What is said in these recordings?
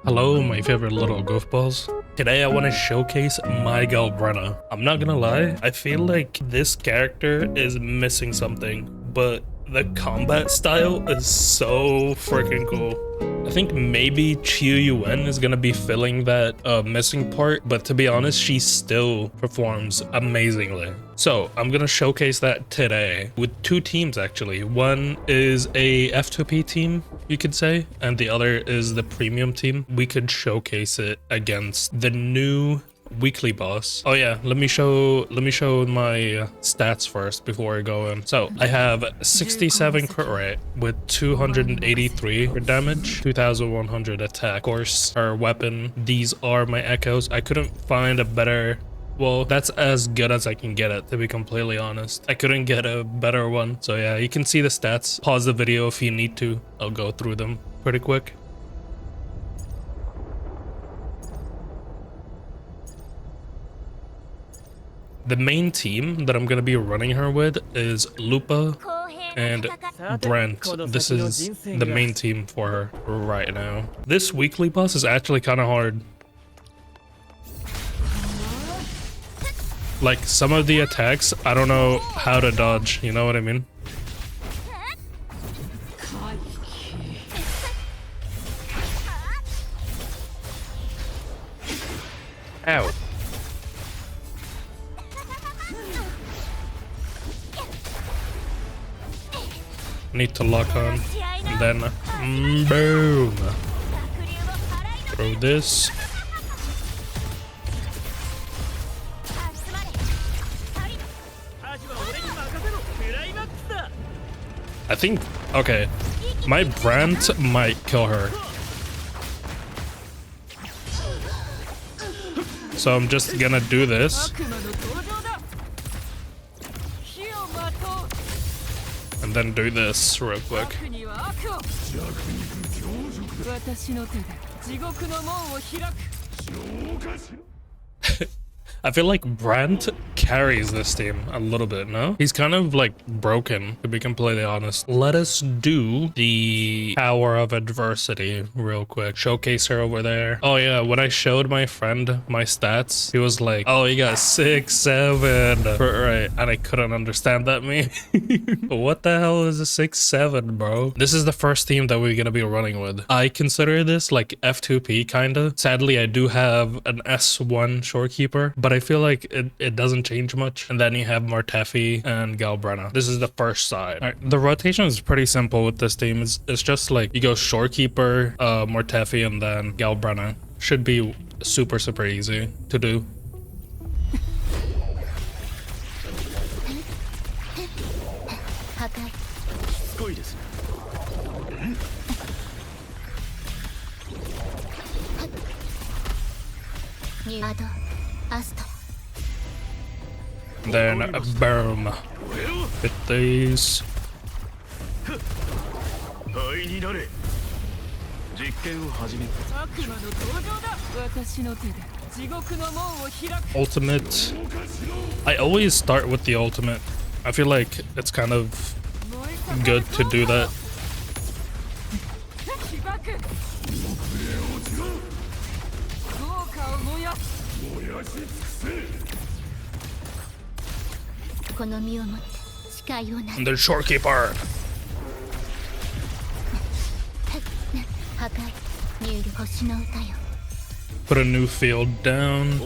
Hello, my favorite little goofballs. Today I want to showcase my Galbrena. I'm not gonna lie, I feel like this character is missing something, but the combat style is so freaking cool. I think maybe Chiu Yuen is gonna be filling that missing part, but to be honest, she still performs amazingly. So I'm gonna showcase that today with two teams actually. One is a F2P team, you could say, and the other is the premium team. We could showcase it against the new weekly boss. Oh yeah, let me show my stats first before I go in. So I have 67 crit rate with 283 damage, 2100 attack. Of course, her weapon, these are my echoes. I couldn't find a better, well, that's as good as I can get it, to be completely honest. I couldn't get a better one. So yeah, you can see the stats. Pause the video if you need to. I'll go through them pretty quick. The main team that I'm going to be running her with is Lupa and Brent. This is the main team for her right now. This weekly boss is actually kind of hard. Like, some of the attacks, I don't know how to dodge, you know what I mean? Ow. Need to lock on, and then boom. Throw this. I think, okay, my Brent might kill her. So I'm just gonna do this. And then do this real quick. I feel like Brent carries this team a little bit, no? He's kind of like broken, to be completely honest. Let us do the Power of Adversity real quick. Showcase her over there. Oh yeah, when I showed my friend my stats, he was like, oh, you got 6, 7. Right, and I couldn't understand that meme. What the hell is a 6, 7, bro? This is the first team that we're gonna be running with. I consider this like F2P kinda. Sadly, I do have an S1 shorekeeper, but I feel like it doesn't change much. And then you have Martefi and Galbrena. This is the first side. All right, the rotation is pretty simple with this team. It's just like you go shorekeeper, Martefi, and then Galbrena. Should be super easy to do. Then boom. Hit these. Ultimate. I always start with the ultimate. I feel like it's kind of good to do that. And the shorekeeper. Put a new field down.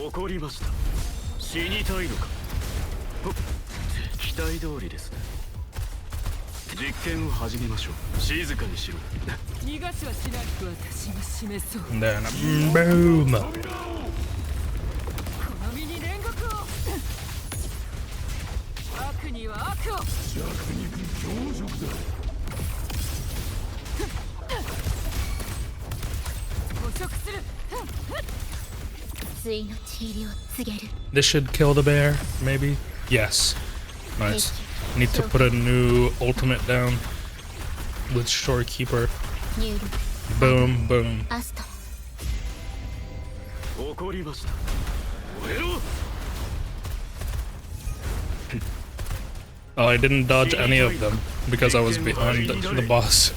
And then boom. This should kill the bear, maybe? Yes. Nice. Need to put a new ultimate down with shorekeeper. Boom, boom. Oh, I didn't dodge any of them because I was behind the boss.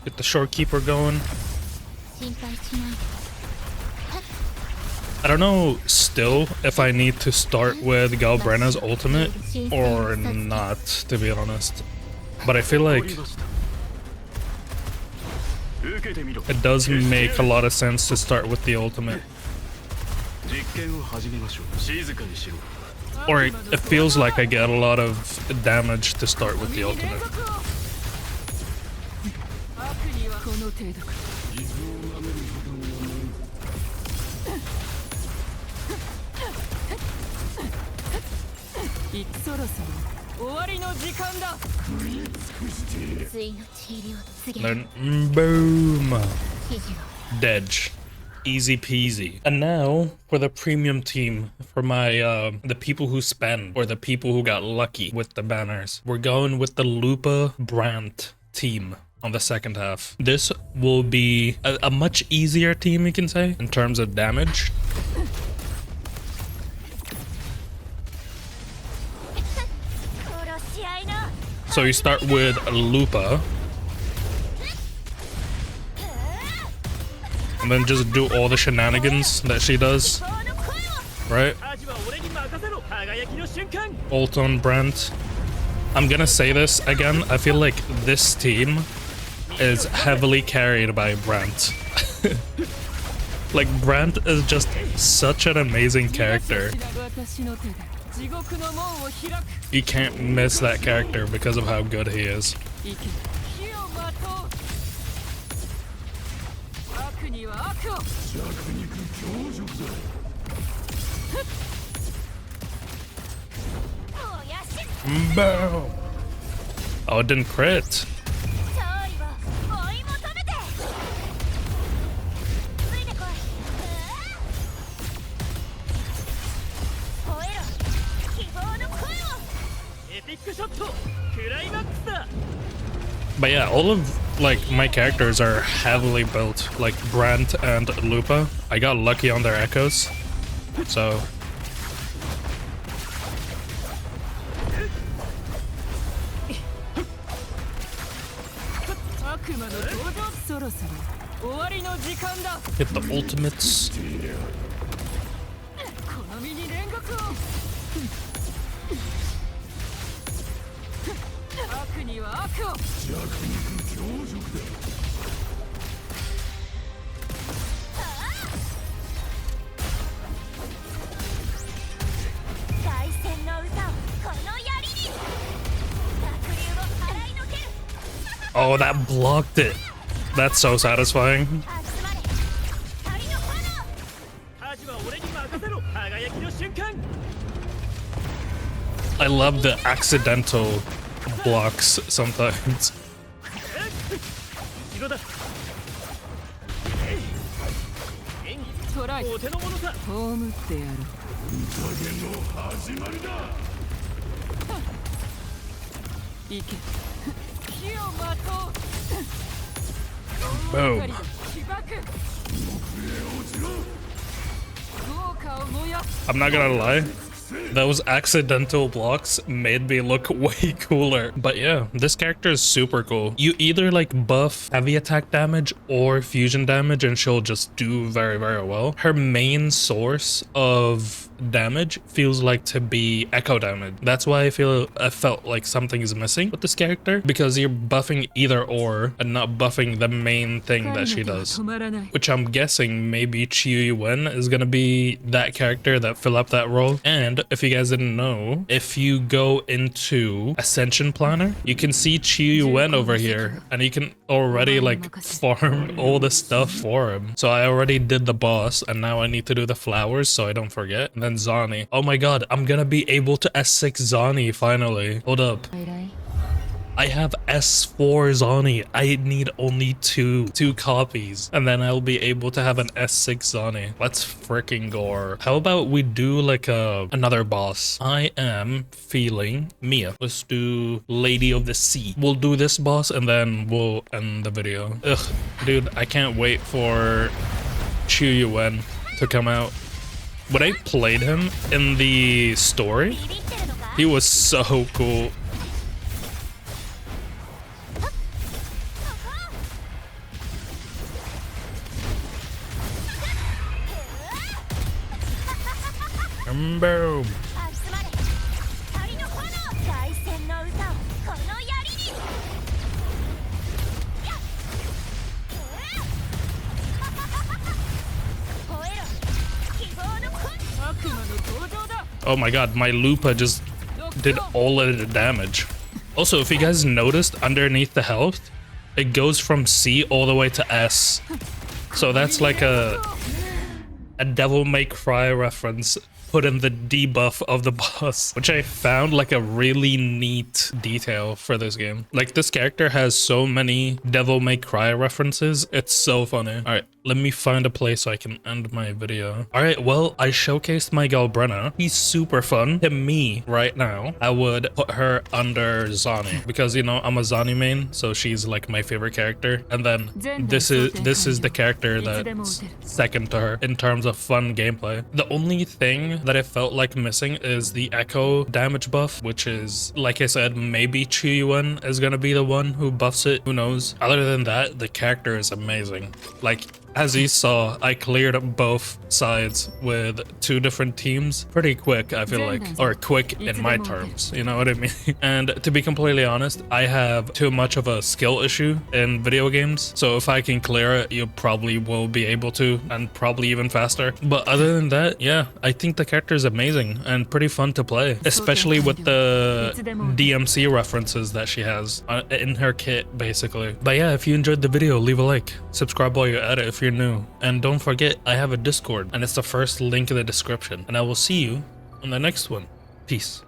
Get the shorekeeper going. I don't know still if I need to start with Galbrena's ultimate or not, to be honest. But I feel like it does make a lot of sense to start with the ultimate. Or it feels like I get a lot of damage to start with the ultimate. Then boom, dead, easy peasy. And now for the premium team, for my the people who spend, or the people who got lucky with the banners, we're going with the Lupa Brandt team on the second half. This will be a much easier team, you can say, in terms of damage. So you start with Lupa, and then just do all the shenanigans that she does, right? Ult on Brandt. I'm gonna say this again, I feel like this team is heavily carried by Brandt. Like, Brandt is just such an amazing character. You can't miss that character because of how good he is. Boom! Oh, it didn't crit. But yeah, all of like my characters are heavily built, like Brandt and Lupa. I got lucky on their echoes, so hit the ultimates. Oh, that blocked it. That's so satisfying. I love the accidental blocks sometimes. Boom. I'm not gonna lie, those accidental blocks made me look way cooler. But yeah, this character is super cool. You either like buff heavy attack damage or fusion damage and she'll just do very, very well. Her main source of damage feels like to be echo damage. That's why I felt like something is missing with this character, because you're buffing either or and not buffing the main thing that she does, which I'm guessing maybe Chiyu Wen is gonna be that character that fill up that role. And if you guys didn't know, if you go into Ascension Planner, you can see Chiyu Wen over here and you can already like farm all the stuff for him. So I already did the boss and now I need to do the flowers so I don't forget. And then Zani. Oh my god, I'm gonna be able to S6 Zani finally. Hold up. I have S4 Zani. I need only two copies, and then I'll be able to have an S6 Zani. Let's freaking go. How about we do like another boss? I am feeling Mia. Let's do Lady of the Sea. We'll do this boss and then we'll end the video. Ugh, dude, I can't wait for Chu Yuan to come out. When I played him in the story, he was so cool. Boom. Oh my god, my Lupa just did all of the damage. Also, if you guys noticed, underneath the health, it goes from C all the way to S. So that's like a Devil May Cry reference put in the debuff of the boss, which I found like a really neat detail for this game. Like, this character has so many Devil May Cry references. It's so funny. All right, let me find a place so I can end my video. All right, well, I showcased my Galbrena. He's super fun. To me right now, I would put her under Zani because, you know, I'm a Zani main, so she's like my favorite character. And then this is the character that's second to her in terms of fun gameplay. The only thing that I felt like missing is the echo damage buff, which is, like I said, maybe Chu Yuan is gonna be the one who buffs it. Who knows? Other than that, the character is amazing. Like, as you saw, I cleared both sides with 2 different teams pretty quick, I feel like. Or quick in my terms, you know what I mean? And to be completely honest, I have too much of a skill issue in video games. So if I can clear it, you probably will be able to, and probably even faster. But other than that, yeah, I think the character is amazing and pretty fun to play, especially with the DMC references that she has in her kit, basically. But yeah, if you enjoyed the video, leave a like, subscribe while you're at it if you're new, and don't forget I have a Discord and it's the first link in the description, and I will see you on the next one. Peace.